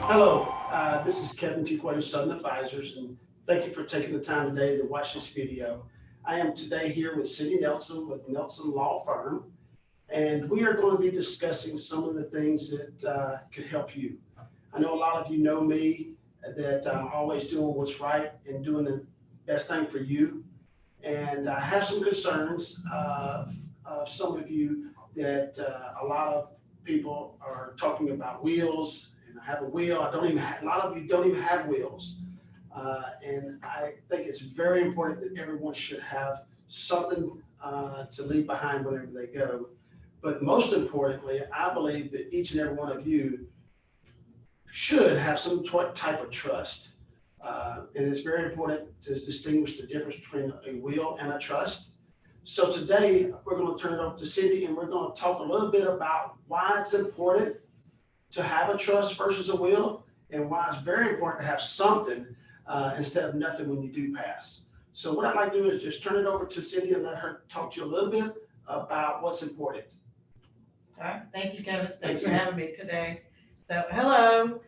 Hello, this is Kevin Fuqua of Southern Advisors, and thank you for taking the time today to watch this video. I am today here with Cindy Nelson with Nelson Law Firm, and we are going to be discussing some of the things that could help you. I know a lot of you know me, that I'm always doing what's right and doing the best thing for you. And I have some concerns of some of you that a lot of people are talking about wills. I have a will. I don't even have, a lot of you don't even have wills. And I think it's very important that everyone should have something to leave behind whenever they go. But most importantly, I believe that each and every one of you should have some type of trust. And it's very important to distinguish the difference between a will and a trust. So today we're going to turn it over to Cindy, and we're going to talk a little bit about why it's important to have a trust versus a will, and why it's very important to have something instead of nothing when you do pass. So what I'd like to do is just turn it over to Cindy and let her talk to you a little bit about what's important. All right, thank you, Kevin. Thanks for having me today. So, hello.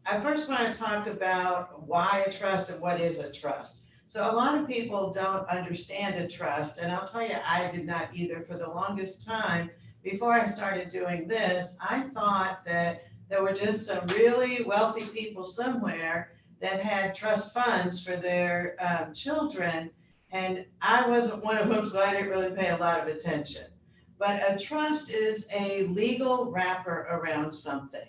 I first want to talk about why a trust and what is a trust. So a lot of people don't understand a trust, and I'll tell you, I did not either for the longest time. Before I started doing this, I thought that there were just some really wealthy people somewhere that had trust funds for their children, and I wasn't one of them, so I didn't really pay a lot of attention. But a trust is a legal wrapper around something.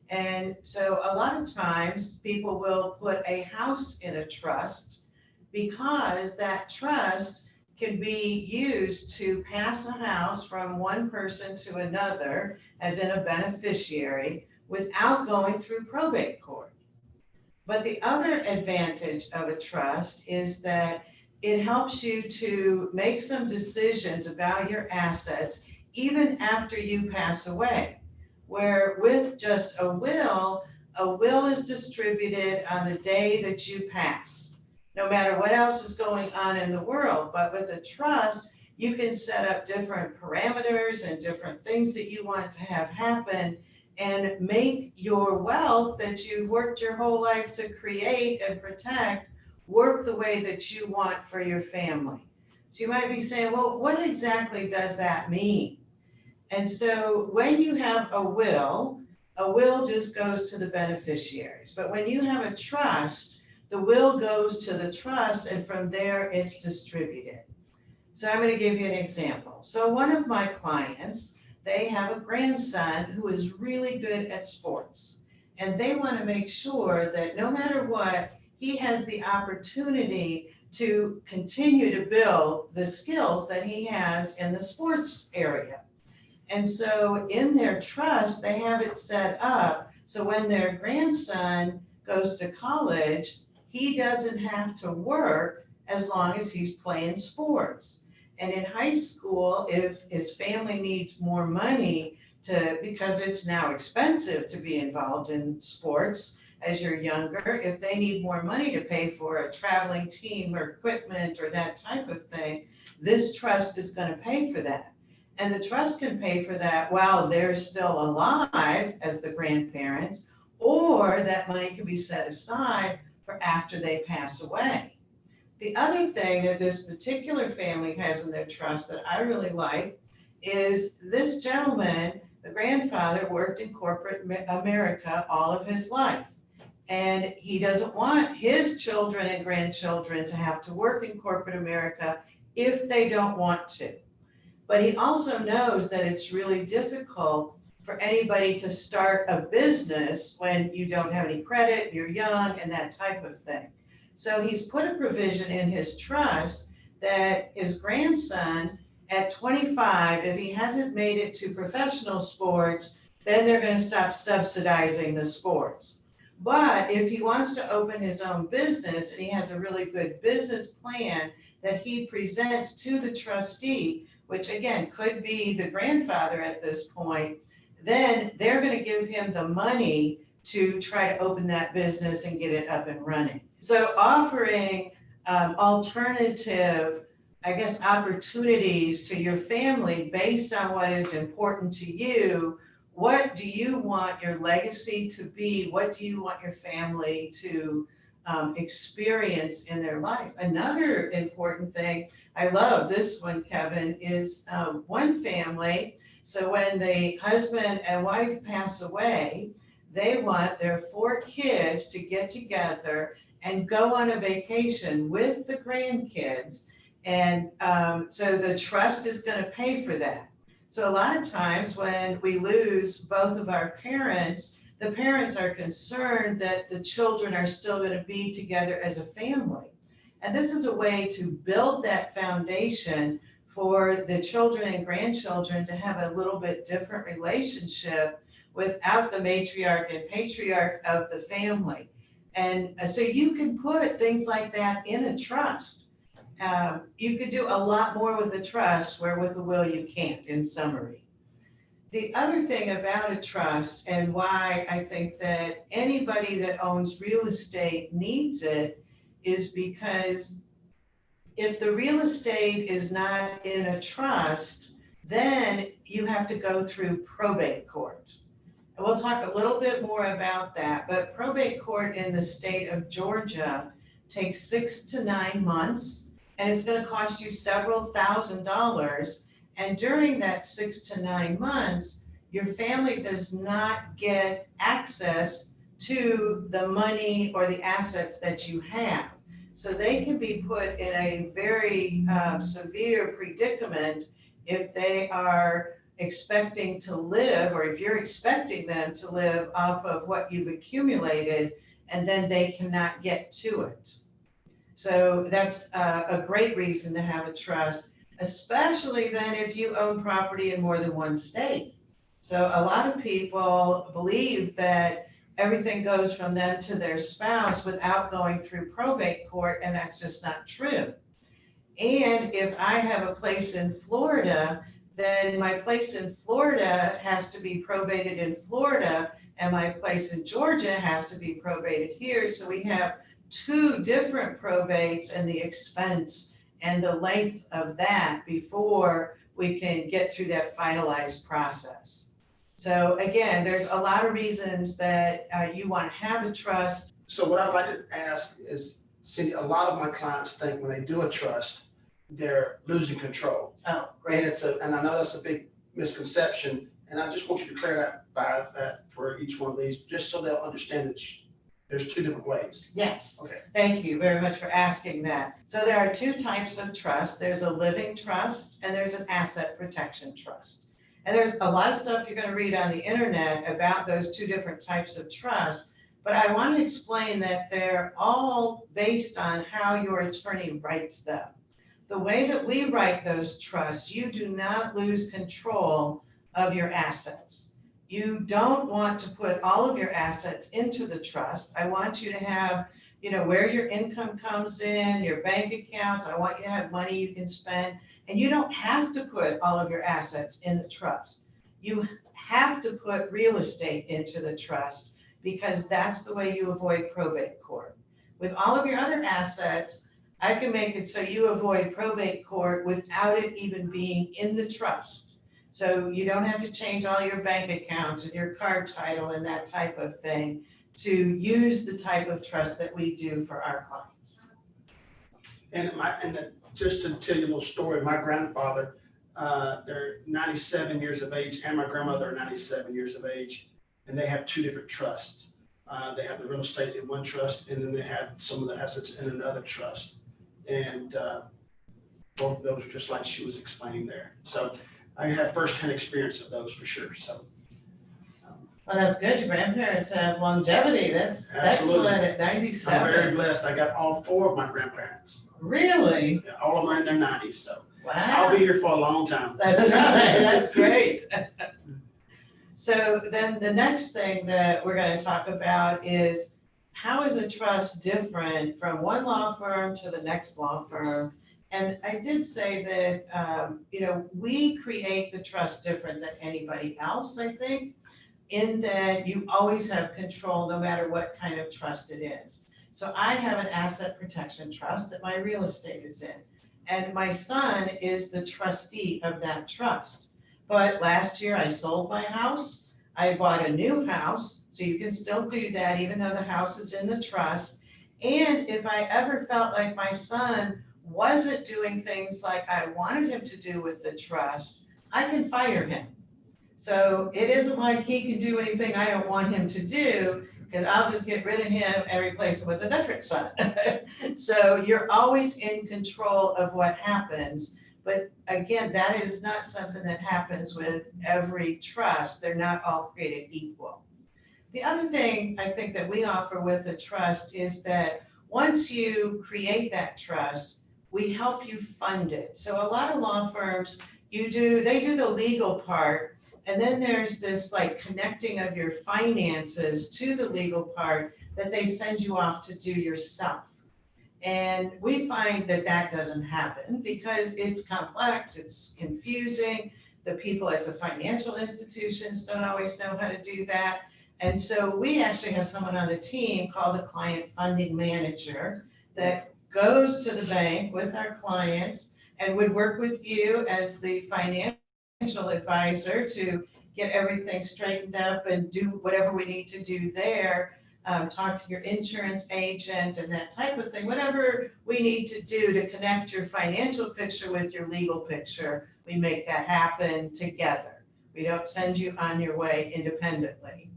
And so a lot of times people will put a house in a trust because that trust can be used to pass a house from one person to another, as in a beneficiary, without going through probate court. But the other advantage of a trust is that it helps you to make some decisions about your assets even after you pass away. Where with just a will is distributed on the day that you pass, no matter what else is going on in the world. But with a trust, you can set up different parameters and different things that you want to have happen and make your wealth that you've worked your whole life to create and protect work the way that you want for your family. So you might be saying, well, what exactly does that mean? And so when you have a will just goes to the beneficiaries. But when you have a trust, the will goes to the trust, and from there it's distributed. So I'm going to give you an example. So one of my clients, they have a grandson who is really good at sports, and they want to make sure that no matter what, he has the opportunity to continue to build the skills that he has in the sports area. And so in their trust, they have it set up so when their grandson goes to college, he doesn't have to work as long as he's playing sports. And in high school, if his family needs more money because it's now expensive to be involved in sports as you're younger, if they need more money to pay for a traveling team or equipment or that type of thing, this trust is going to pay for that. And the trust can pay for that while they're still alive as the grandparents, or that money can be set aside for after they pass away. The other thing that this particular family has in their trust that I really like is this gentleman, the grandfather, worked in corporate America all of his life. And he doesn't want his children and grandchildren to have to work in corporate America if they don't want to. But he also knows that it's really difficult for anybody to start a business when you don't have any credit, you're young, and that type of thing. So he's put a provision in his trust that his grandson at 25, if he hasn't made it to professional sports, then they're going to stop subsidizing the sports. But if he wants to open his own business and he has a really good business plan that he presents to the trustee, which again could be the grandfather at this point, then they're going to give him the money to try to open that business and get it up and running. So offering alternative I guess, opportunities to your family based on what is important to you. What do you want your legacy to be? What do you want your family to experience in their life? Another important thing, I love this one, Kevin, is one family. So when the husband and wife pass away, they want their 4 kids to get together and go on a vacation with the grandkids. And so the trust is going to pay for that. So a lot of times when we lose both of our parents, the parents are concerned that the children are still going to be together as a family. And this is a way to build that foundation for the children and grandchildren to have a little bit different relationship without the matriarch and patriarch of the family. And so you can put things like that in a trust. You could do a lot more with a trust where with a will you can't, in summary. The other thing about a trust and why I think that anybody that owns real estate needs it is because if the real estate is not in a trust, then you have to go through probate court. And we'll talk a little bit more about that, but probate court in the state of Georgia takes 6 to 9 months, and it's going to cost you several $1,000s. And during that 6 to 9 months, your family does not get access to the money or the assets that you have. So they can be put in a very severe predicament if they are expecting to live, or if you're expecting them to live off of what you've accumulated, and then they cannot get to it. So that's a great reason to have a trust, especially then if you own property in more than one state. So a lot of people believe that everything goes from them to their spouse without going through probate court, and that's just not true. And if I have a place in Florida, then my place in Florida has to be probated in Florida, and my place in Georgia has to be probated here. So we have 2 different probates, and the expense and the length of that before we can get through that finalized process. So again, there's a lot of reasons that you want to have a trust. So what I'd like to ask is, Cindy, a lot of my clients think when they do a trust, they're losing control. Oh, And and I know that's a big misconception, and I just want you to clarify that for each one of these, just so they'll understand that there's 2 different ways. Yes. Okay. Thank you very much for asking that. So there are 2 types of trust. There's a living trust and there's an asset protection trust. And there's a lot of stuff you're going to read on the internet about those 2 different types of trust, but I want to explain that they're all based on how your attorney writes them. The way that we write those trusts, you do not lose control of your assets. You don't want to put all of your assets into the trust. I want you to have, where your income comes in, your bank accounts. I want you to have money you can spend. And you don't have to put all of your assets in the trust. You have to put real estate into the trust because that's the way you avoid probate court. With all of your other assets, I can make it so you avoid probate court without it even being in the trust. So you don't have to change all your bank accounts and your car title and that type of thing to use the type of trust that we do for our clients. And just to tell you a little story, my grandfather, they're 97 years of age, and my grandmother are 97 years of age, and they have 2 different trusts. They have the real estate in one trust, and then they have some of the assets in another trust. And both of those are just like she was explaining there. So I have firsthand experience of those for sure. So. Well, that's good. Your grandparents have longevity. That's Absolutely. Excellent at 97. I'm very blessed. I got all 4 of my grandparents. Really? Yeah, all of them are in their 90s. So Wow. I'll be here for a long time. That's right. That's great. So then the next thing that we're going to talk about is how is a trust different from one law firm to the next law firm? And I did say that, we create the trust different than anybody else, I think, in that you always have control no matter what kind of trust it is. So I have an asset protection trust that my real estate is in. And my son is the trustee of that trust. But last year I sold my house, I bought a new house, so you can still do that even though the house is in the trust. And if I ever felt like my son wasn't doing things like I wanted him to do with the trust, I can fire him. So it isn't like he can do anything I don't want him to do, because I'll just get rid of him and replace him with a different son. So you're always in control of what happens. But again, that is not something that happens with every trust. They're not all created equal. The other thing I think that we offer with a trust is that once you create that trust, we help you fund it. So a lot of law firms, they do the legal part, and then there's this like connecting of your finances to the legal part that they send you off to do yourself. And we find that that doesn't happen because it's complex, it's confusing. The people at the financial institutions don't always know how to do that. And so we actually have someone on the team called a client funding manager that goes to the bank with our clients and would work with you as the financial advisor to get everything straightened up and do whatever we need to do there. Talk to your insurance agent and that type of thing. Whatever we need to do to connect your financial picture with your legal picture, we make that happen together. We don't send you on your way independently.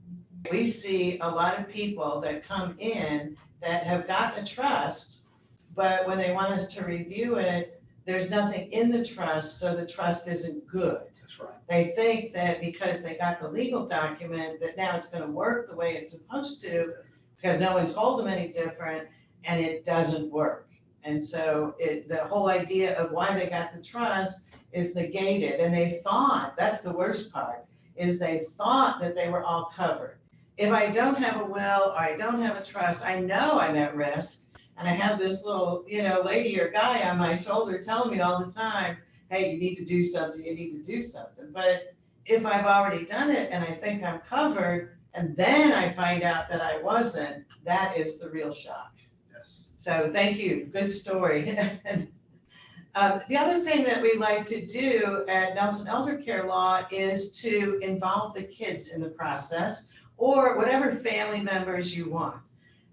We see a lot of people that come in that have gotten a trust, but when they want us to review it, there's nothing in the trust, so the trust isn't good. That's right. They think that because they got the legal document, that now it's gonna work the way it's supposed to, because no one told them any different, and it doesn't work. And so the whole idea of why they got the trust is negated, and they thought, that's the worst part, is they thought that they were all covered. If I don't have a will, or I don't have a trust, I know I'm at risk, and I have this little, lady or guy on my shoulder telling me all the time, hey, you need to do something, you need to do something. But if I've already done it and I think I'm covered, and then I find out that I wasn't, that is the real shock. Yes. So thank you, good story. The other thing that we like to do at Nelson Elder Care Law is to involve the kids in the process, or whatever family members you want.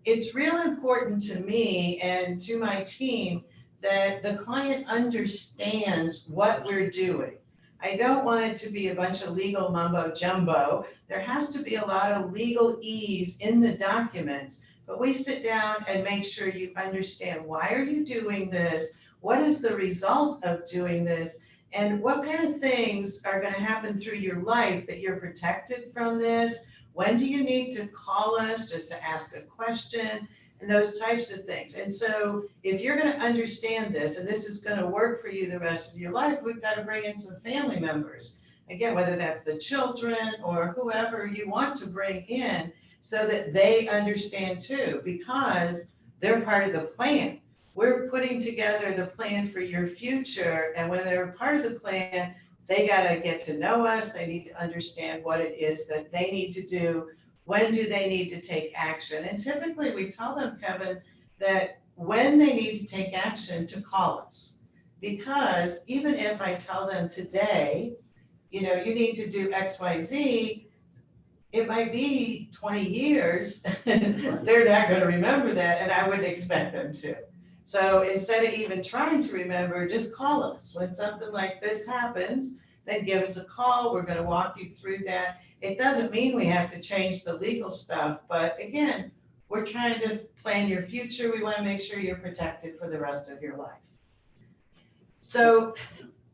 It's real important to me and to my team that the client understands what we're doing. I don't want it to be a bunch of legal mumbo jumbo. There has to be a lot of legalese in the documents, but we sit down and make sure you understand, why are you doing this? What is the result of doing this? And what kind of things are gonna happen through your life that you're protected from this? When do you need to call us just to ask a question? And those types of things. And so if you're gonna understand this, and this is gonna work for you the rest of your life, we've gotta bring in some family members. Again, whether that's the children or whoever you want to bring in, so that they understand too, because they're part of the plan. We're putting together the plan for your future, and when they're part of the plan, they gotta get to know us, they need to understand what it is that they need to do. When do they need to take action? And typically we tell them, Kevin, that when they need to take action, to call us. Because even if I tell them today, you need to do X, Y, Z, it might be 20 years, they're not gonna remember that, and I wouldn't expect them to. So instead of even trying to remember, just call us. When something like this happens, then give us a call, we're gonna walk you through that. It doesn't mean we have to change the legal stuff, but again, we're trying to plan your future. We wanna make sure you're protected for the rest of your life. So.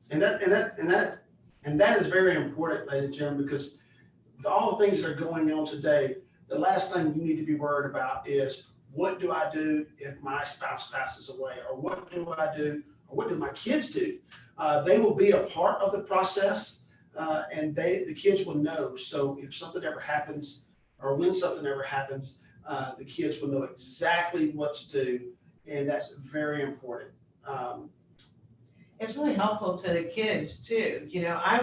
And that is very important, ladies and gentlemen, because with all the things that are going on today, the last thing you need to be worried about is, what do I do if my spouse passes away? Or what do I do? Or what do my kids do? They will be a part of the process, and the kids will know. So if something ever happens, or when something ever happens, the kids will know exactly what to do, and that's very important. It's really helpful to the kids too. I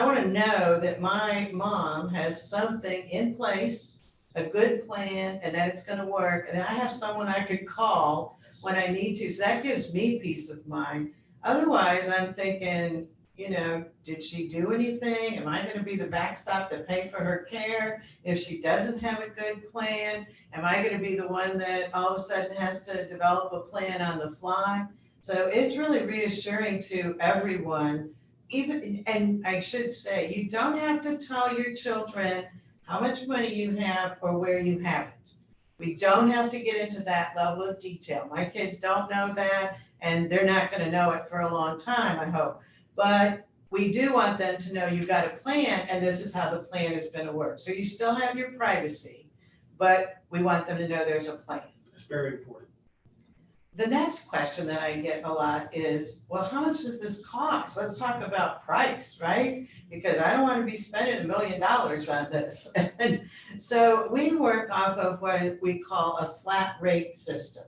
wanna know that my mom has something in place, a good plan, and that it's gonna work, and I have someone I could call when I need to. So that gives me peace of mind. Otherwise, I'm thinking, did she do anything? Am I gonna be the backstop to pay for her care? If she doesn't have a good plan, am I gonna be the one that all of a sudden has to develop a plan on the fly? So it's really reassuring to everyone, and I should say, you don't have to tell your children how much money you have or where you have it. We don't have to get into that level of detail. My kids don't know that, and they're not gonna know it for a long time, I hope. But we do want them to know you've got a plan and this is how the plan is gonna work. So you still have your privacy, but we want them to know there's a plan. It's very important. The next question that I get a lot is, well, how much does this cost? Let's talk about price, right? Because I don't wanna be spending $1 million on this. And so we work off of what we call a flat rate system.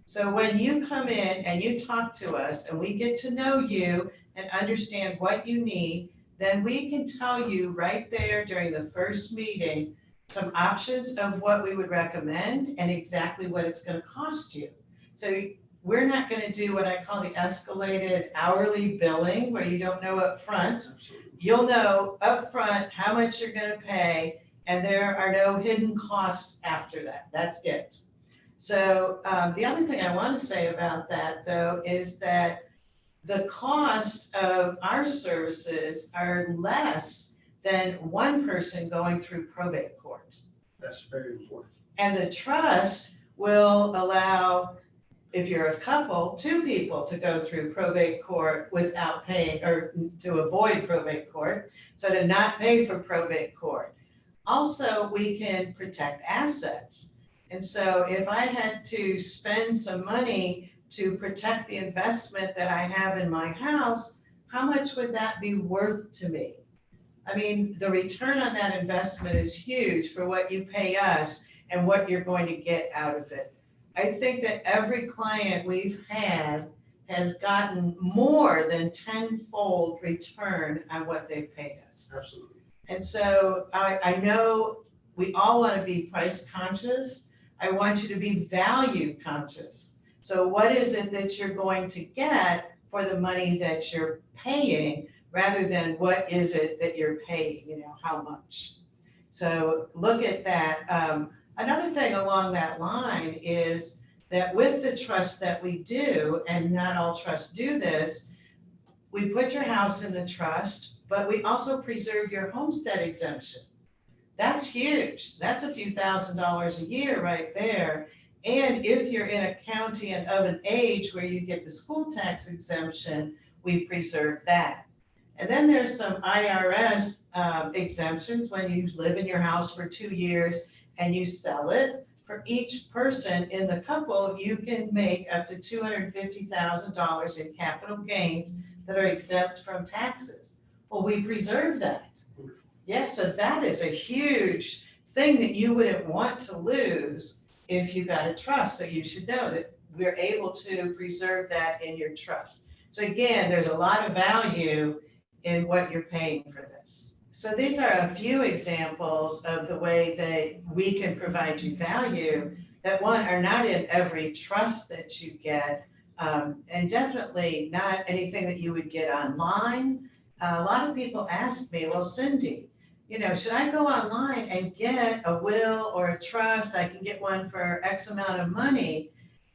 So when you come in and you talk to us and we get to know you and understand what you need, then we can tell you right there during the first meeting some options of what we would recommend and exactly what it's gonna cost you. So we're not gonna do what I call the escalated hourly billing, where you don't know up front. Absolutely. You'll know up front how much you're gonna pay, and there are no hidden costs after that. That's it. So the other thing I wanna say about that, though, is that the cost of our services are less than one person going through probate court. That's very important. And the trust will allow, if you're a couple, two people to go through probate court without paying, or to avoid probate court, so to not pay for probate court. Also, we can protect assets. And so if I had to spend some money to protect the investment that I have in my house, how much would that be worth to me? I mean, the return on that investment is huge for what you pay us and what you're going to get out of it. I think that every client we've had has gotten more than tenfold return on what they've paid us. Absolutely. And so I know we all want to be price conscious. I want you to be value conscious. So what is it that you're going to get for the money that you're paying, rather than what is it that you're paying, how much? So look at that. Another thing along that line is that with the trust that we do, and not all trusts do this, we put your house in the trust, but we also preserve your homestead exemption. That's huge. That's a few $1,000s a year right there. And if you're in a county and of an age where you get the school tax exemption, we preserve that. And then there's some IRS exemptions when you live in your house for 2 years and you sell it. For each person in the couple, you can make up to $250,000 in capital gains that are exempt from taxes. Well, we preserve that. Wonderful. Yeah, so that is a huge thing that you wouldn't want to lose if you got a trust. So you should know that we're able to preserve that in your trust. So again, there's a lot of value in what you're paying for this. So these are a few examples of the way that we can provide you value that, one, are not in every trust that you get, and definitely not anything that you would get online. A lot of people ask me, well, Cindy, should I go online and get a will or a trust? I can get one for X amount of money.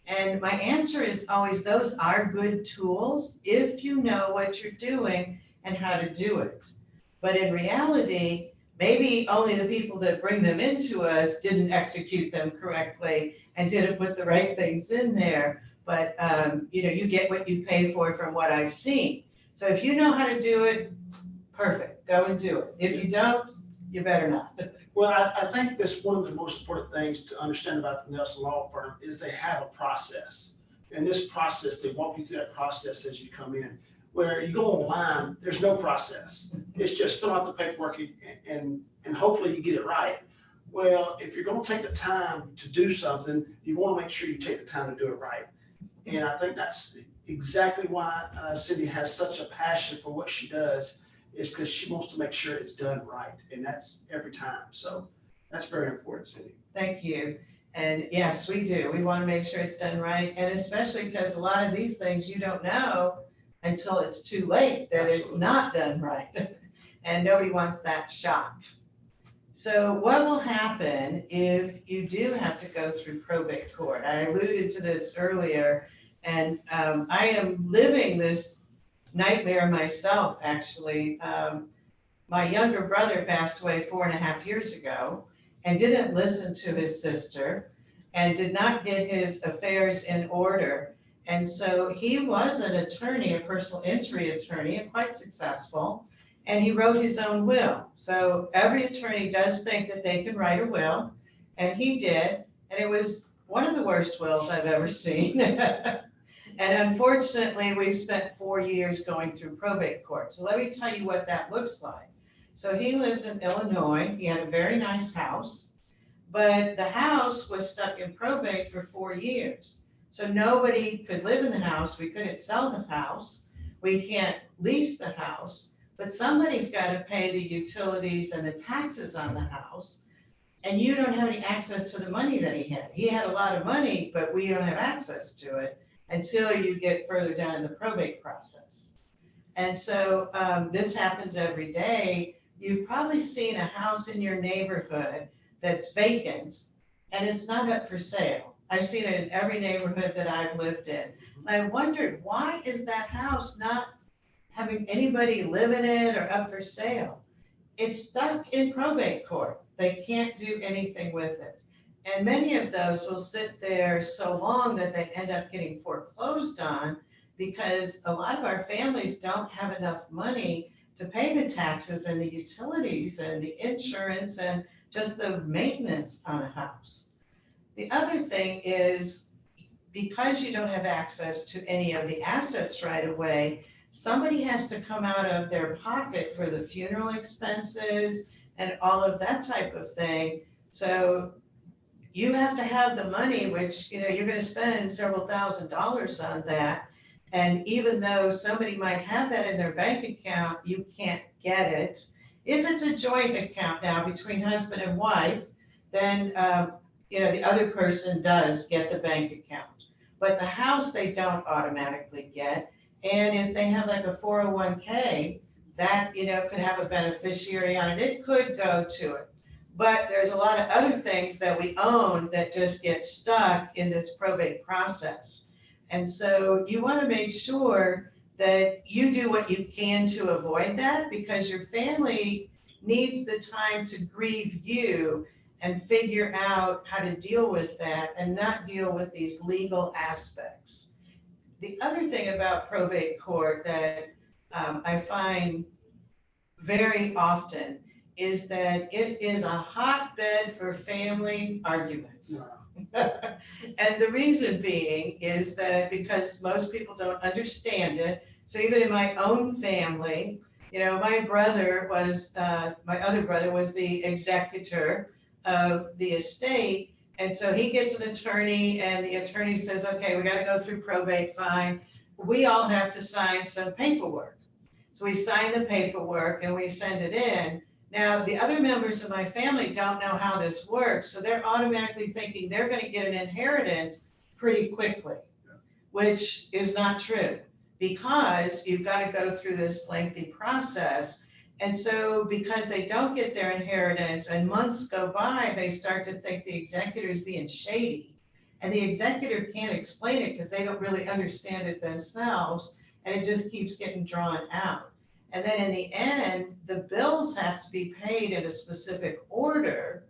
And my answer is always, those are good tools if you know what you're doing and how to do it. But in reality, maybe only the people that bring them into us didn't execute them correctly and didn't put the right things in there. But you get what you pay for from what I've seen. So if you know how to do it, perfect, go and do it. If you don't, you better not. Well, I think that's one of the most important things to understand about the Nelson Law Firm is they have a process. And this process, they walk you through that process as you come in. Where you go online, there's no process. It's just fill out the paperwork and hopefully you get it right. Well, if you're gonna take the time to do something, you wanna make sure you take the time to do it right. And I think that's exactly why Cindy has such a passion for what she does, is because she wants to make sure it's done right. And that's every time. So that's very important, Cindy. Thank you. And yes, we do. We want to make sure it's done right. And especially because a lot of these things you don't know until it's too late that it's Absolutely. not done right. And nobody wants that shock. So what will happen if you do have to go through probate court? I alluded to this earlier, and I am living this nightmare myself, actually. My younger brother passed away 4.5 years ago and didn't listen to his sister and did not get his affairs in order. And so he was an attorney, a personal injury attorney, and quite successful. And he wrote his own will. So every attorney does think that they can write a will, and he did. And it was one of the worst wills I've ever seen. And unfortunately, we've spent 4 years going through probate court. So let me tell you what that looks like. So he lives in Illinois. He had a very nice house, but the house was stuck in probate for 4 years. So nobody could live in the house. We couldn't sell the house. We can't lease the house, but somebody's got to pay the utilities and the taxes on the house. And you don't have any access to the money that he had. He had a lot of money, but we don't have access to it until you get further down in the probate process. And so this happens every day. You've probably seen a house in your neighborhood that's vacant and it's not up for sale. I've seen it in every neighborhood that I've lived in. I wondered, why is that house not having anybody live in it or up for sale? It's stuck in probate court. They can't do anything with it. And many of those will sit there so long that they end up getting foreclosed on because a lot of our families don't have enough money to pay the taxes and the utilities and the insurance and just the maintenance on a house. The other thing is, because you don't have access to any of the assets right away, somebody has to come out of their pocket for the funeral expenses and all of that type of thing. So you have to have the money, which, you're going to spend several $1,000s on that. And even though somebody might have that in their bank account, you can't get it. If it's a joint account now between husband and wife, then, the other person does get the bank account. But the house, they don't automatically get. And if they have like a 401k, that, could have a beneficiary on it. It could go to it. But there's a lot of other things that we own that just get stuck in this probate process. And so you want to make sure that you do what you can to avoid that, because your family needs the time to grieve you and figure out how to deal with that and not deal with these legal aspects. The other thing about probate court that I find very often is that it is a hotbed for family arguments. And the reason being is that because most people don't understand it. So even in my own family, my other brother was the executor of the estate. And so he gets an attorney and the attorney says, okay, we got to go through probate, fine. We all have to sign some paperwork. So we sign the paperwork and we send it in. Now, the other members of my family don't know how this works, so they're automatically thinking they're going to get an inheritance pretty quickly, which is not true, because you've got to go through this lengthy process. And so because they don't get their inheritance and months go by, they start to think the executor is being shady. And the executor can't explain it because they don't really understand it themselves, and it just keeps getting drawn out. And then in the end, the bills have to be paid in a specific order.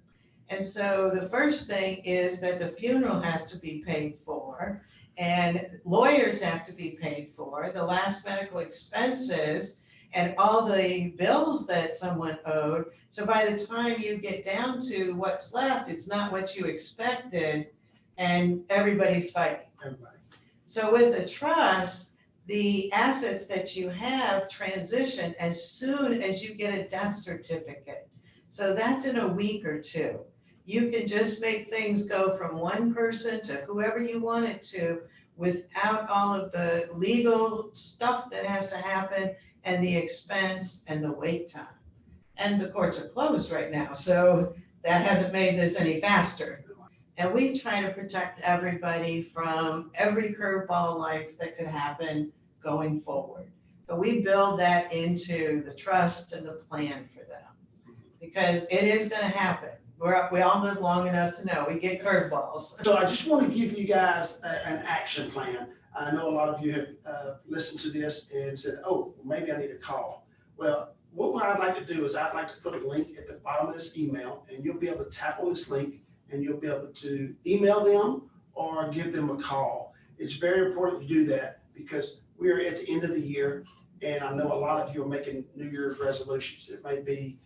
And so the first thing is that the funeral has to be paid for, and lawyers have to be paid for, the last medical expenses, and all the bills that someone owed. So by the time you get down to what's left, it's not what you expected, and everybody's fighting. So with a trust, the assets that you have transition as soon as you get a death certificate. So that's in a week or two. You can just make things go from one person to whoever you want it to without all of the legal stuff that has to happen and the expense and the wait time. And the courts are closed right now, so that hasn't made this any faster. And we try to protect everybody from every curveball life that could happen going forward. But we build that into the trust and the plan for them, because it is gonna happen. We all live long enough to know we get curveballs. So I just want to give you guys an action plan. I know a lot of you have listened to this and said, oh, maybe I need a call. Well, what I'd like to do is I'd like to put a link at the bottom of this email, and you'll be able to tap on this link and you'll be able to email them or give them a call. It's very important to do that because we are at the end of the year, and I know a lot of you are making New Year's resolutions. It may be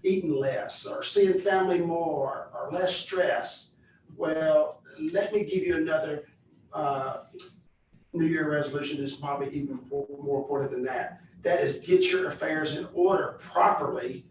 eating less or seeing family more or less stress. Well, let me give you another New Year resolution that's probably even more important than that. That is, get your affairs in order properly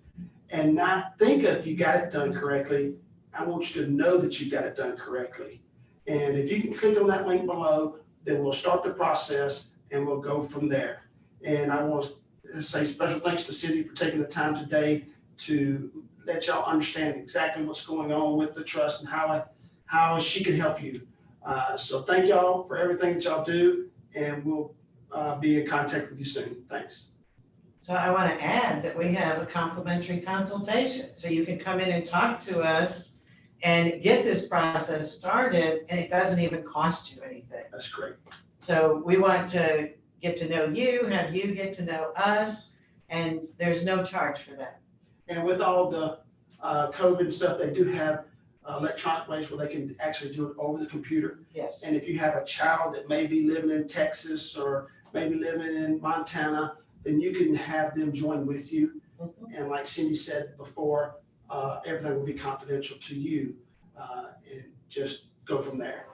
and not think if you got it done correctly. I want you to know that you got it done correctly. And if you can click on that link below, then we'll start the process and we'll go from there. And I want to say special thanks to Cindy for taking the time today to let y'all understand exactly what's going on with the trust and how she can help you. So thank y'all for everything that y'all do, and we'll be in contact with you soon. Thanks. So I want to add that we have a complimentary consultation, so you can come in and talk to us and get this process started, and it doesn't even cost you anything. That's great. So we want to get to know you, have you get to know us, and there's no charge for that. And with all the COVID stuff, they do have electronic ways where they can actually do it over the computer. Yes. And if you have a child that may be living in Texas or maybe living in Montana, then you can have them join with you. Mhm. And like Cindy said before, everything will be confidential to you, and just go from there.